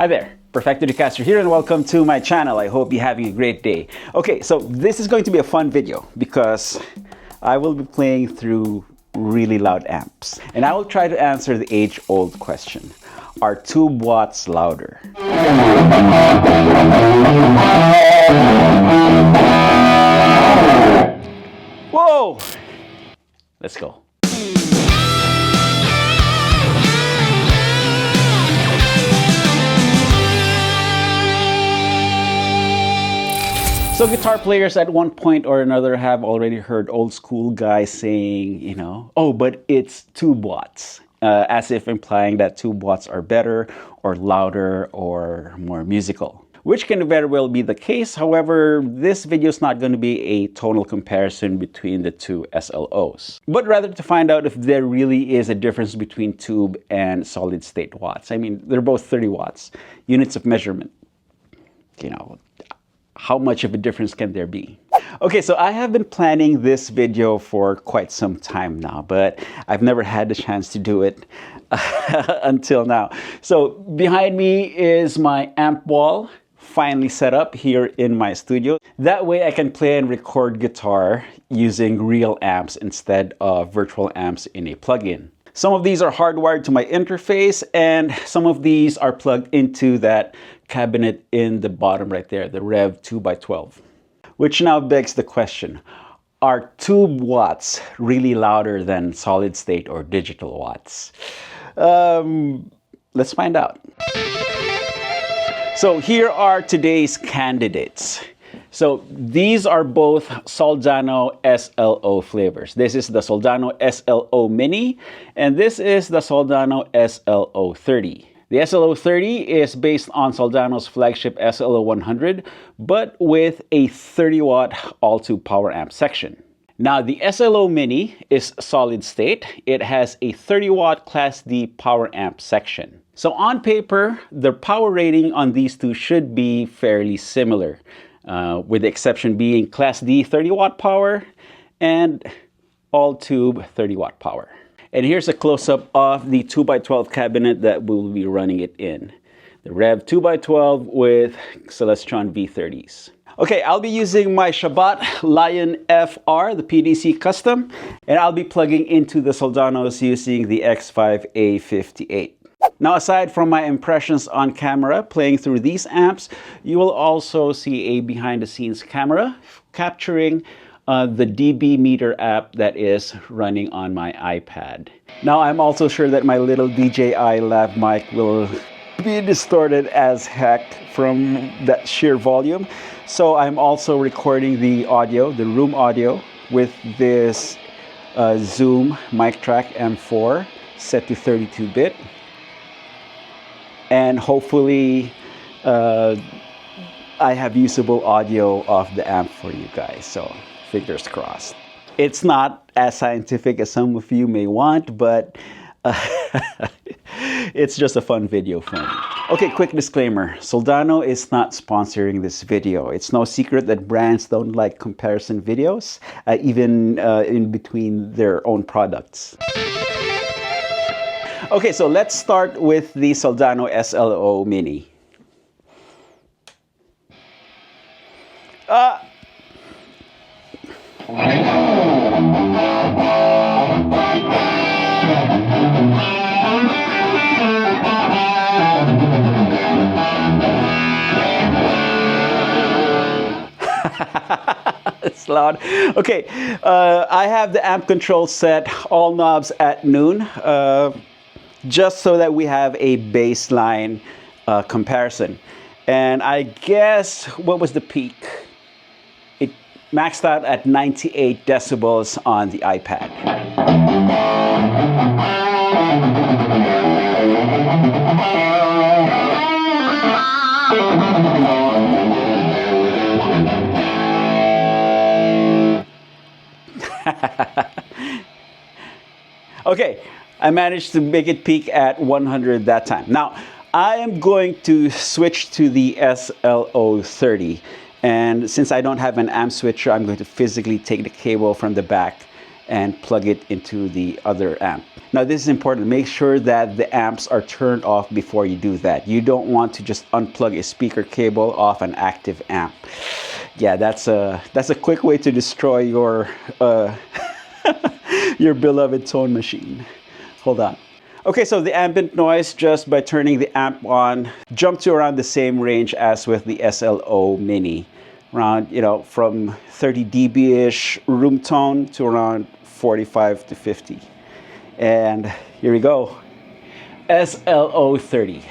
Hi there, Perfecto de Castro here and welcome to my channel. I hope you're having a great day. Okay, so this is going to be a fun video because I will be playing through really loud amps. And I will try to answer the age-old question. Are tube watts louder? Whoa! Let's go. So guitar players at one point or another have already heard old school guys saying, you know, oh, but it's tube watts, as if implying that tube watts are better or louder or more musical, which can very well be the case. However, this video is not going to be a tonal comparison between the two SLOs, but rather to find out if there really is a difference between tube and solid state watts. I mean, they're both 30 watts, units of measurement, you know. How much of a difference can there be? Okay, so I have been planning this video for quite some time now, but I've never had the chance to do it until now. So behind me is my amp wall, finally set up here in my studio. That way I can play and record guitar using real amps instead of virtual amps in a plugin. Some of these are hardwired to my interface and some of these are plugged into that cabinet in the bottom right there, the Rev 2x12. Which now begs the question, are tube watts really louder than solid state or digital watts? Let's find out. So here are today's candidates. So these are both Soldano SLO flavors. This is the Soldano SLO Mini, and this is the Soldano SLO 30. The SLO 30 is based on Soldano's flagship SLO 100, but with a 30-watt all-tube power amp section. Now, the SLO Mini is solid state. It has a 30-watt Class D power amp section. So on paper, the power rating on these two should be fairly similar, with the exception being Class D 30-watt power and all-tube 30-watt power. And here's a close-up of the 2x12 cabinet that we'll be running it in. The Rev 2x12 with Celestron V30s. Okay, I'll be using my Shabbat Lion FR, the PDC custom, and I'll be plugging into the Soldanos using the X5A58. Now, aside from my impressions on camera playing through these amps, you will also see a behind-the-scenes camera capturing the dB meter app that is running on my iPad. Now, I'm also sure that my little DJI lav mic will be distorted as heck from that sheer volume. So I'm also recording the audio, the room audio, with this Zoom Mic Track M4 set to 32-bit. And hopefully I have usable audio of the amp for you guys. So fingers crossed. It's not as scientific as some of you may want, but it's just a fun video for me. Okay, quick disclaimer. Soldano is not sponsoring this video. It's no secret that brands don't like comparison videos, even in between their own products. Okay, so let's start with the Soldano SLO Mini. It's loud. Okay, I have the amp control set, all knobs at noon, just so that we have a baseline comparison. And I guess, what was the peak? It maxed out at 98 decibels on the iPad. Okay, I managed to make it peak at 100 that time. Now, I am going to switch to the SLO 30. And since I don't have an amp switcher, I'm going to physically take the cable from the back and plug it into the other amp. Now this is important. Make sure that the amps are turned off before you do that. You don't want to just unplug a speaker cable off an active amp. Yeah, that's a quick way to destroy your your beloved tone machine. Hold on. Okay, so the ambient noise, just by turning the amp on, jumped to around the same range as with the SLO Mini. Around, you know, from 30 dB-ish room tone to around 45 to 50. And here we go. SLO 30.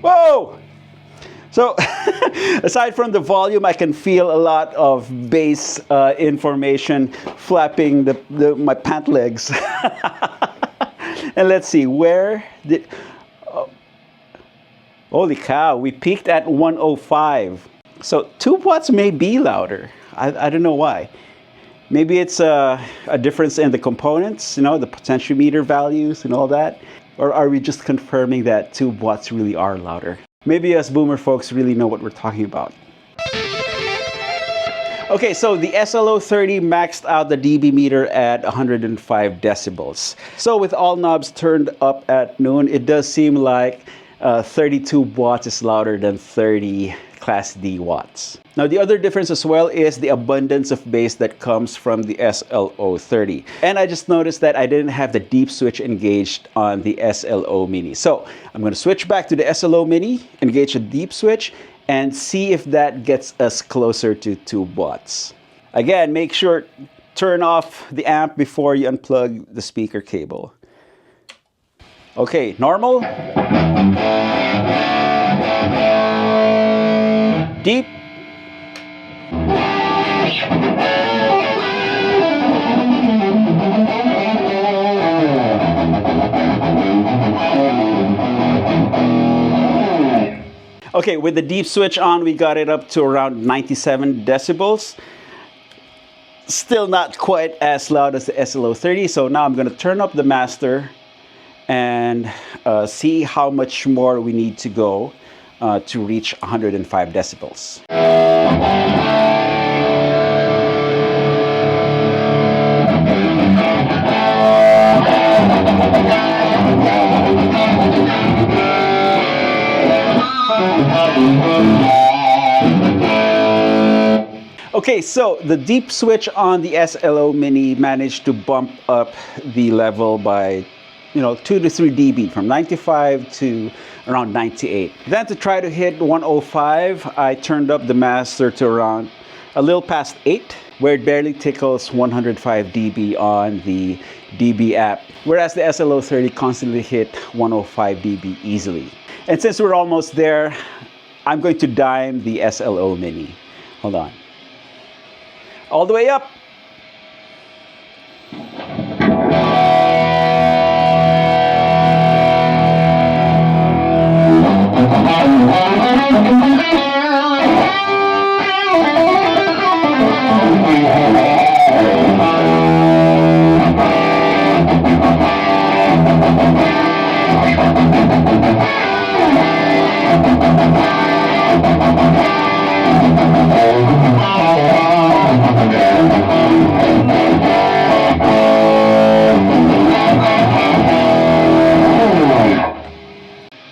Whoa! So, aside from the volume, I can feel a lot of bass information flapping my pant legs. And let's see, where did... holy cow, we peaked at 105. So 2 watts may be louder. I don't know why. Maybe it's a difference in the components, you know, the potentiometer values and all that. Or are we just confirming that 2 watts really are louder? Maybe us boomer folks really know what we're talking about. Okay, so the SLO 30 maxed out the dB meter at 105 decibels. So with all knobs turned up at noon, it does seem like 32 watts is louder than 30 Class D watts. Now the other difference as well is the abundance of bass that comes from the SLO 30. And I just noticed that I didn't have the deep switch engaged on the SLO Mini. So I'm going to switch back to the SLO Mini, engage a deep switch, and see if that gets us closer to 2 watts. Again, make sure turn off the amp before you unplug the speaker cable. Okay, normal. Deep. Okay, with the deep switch on, we got it up to around 97 decibels. Still not quite as loud as the SLO 30, so now I'm going to turn up the master and see how much more we need to go to reach 105 decibels. Okay, so the deep switch on the SLO Mini managed to bump up the level by 2 to 3 dB from 95 to around 98. Then to try to hit 105, I turned up the master to around a little past 8, where it barely tickles 105 dB on the dB app, whereas the SLO 30 constantly hit 105 dB easily. And since we're almost there, I'm going to dime the SLO Mini. Hold on. All the way up.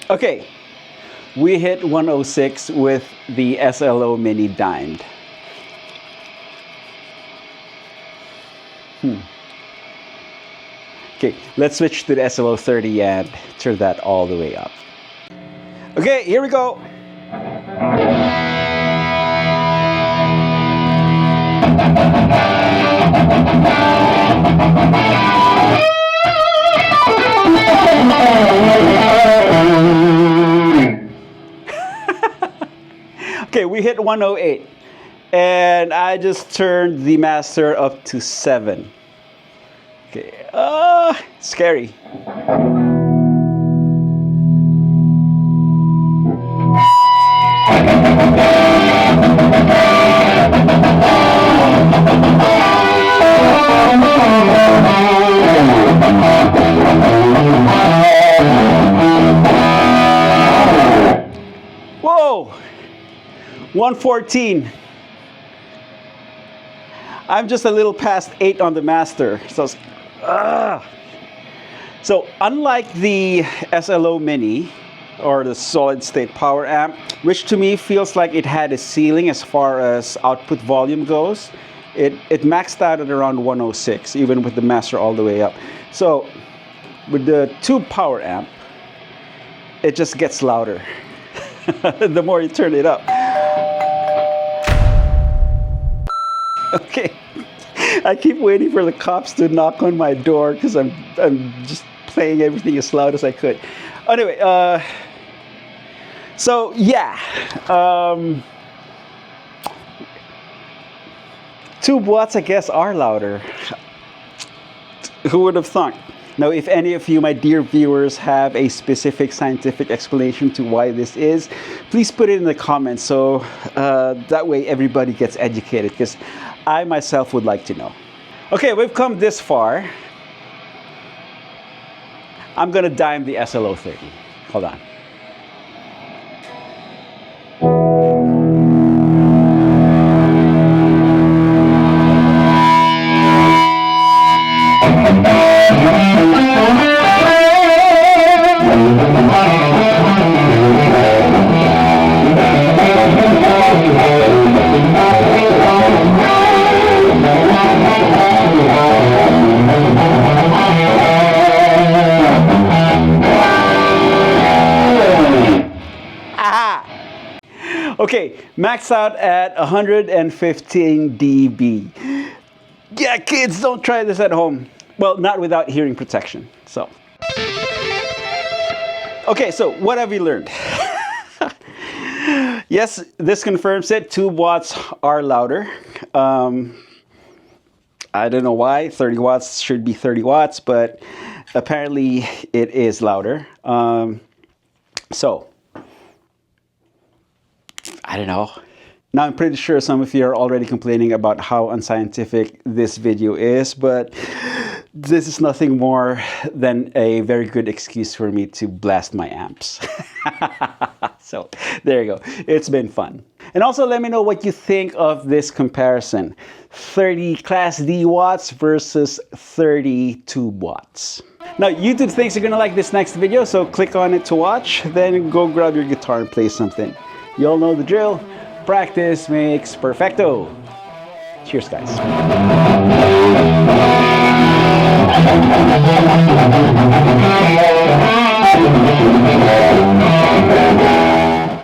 Okay, we hit 106 with the SLO Mini dimed. Okay, let's switch to the SLO 30 and turn that all the way up. Okay, here we go. Okay, we hit 108 and I just turned the master up to 7. Okay, scary. 114. I'm just a little past 8 on the master. So unlike the SLO Mini, or the solid state power amp, which to me feels like it had a ceiling as far as output volume goes, it maxed out at around 106, even with the master all the way up. So with the tube power amp, it just gets louder the more you turn it up. Okay, I keep waiting for the cops to knock on my door because I'm just playing everything as loud as I could. Anyway, so yeah, tube watts I guess are louder. Who would have thought? Now, if any of you, my dear viewers, have a specific scientific explanation to why this is, please put it in the comments so that way everybody gets educated, because I myself would like to know. Okay, we've come this far. I'm gonna dime the SLO 30. Hold on. Okay, max out at 115 dB. Yeah, kids, don't try this at home. Well, not without hearing protection, so. Okay, so what have we learned? Yes, this confirms it. Tube watts are louder. I don't know why. 30 watts should be 30 watts, but apparently it is louder. So, I don't know. Now, I'm pretty sure some of you are already complaining about how unscientific this video is, but this is nothing more than a very good excuse for me to blast my amps. So, there you go. It's been fun. And also, let me know what you think of this comparison. 30 Class D watts versus 30 tube watts. Now, YouTube thinks you're gonna like this next video, so click on it to watch, then go grab your guitar and play something. You all know the drill. Practice makes perfecto. Cheers, guys.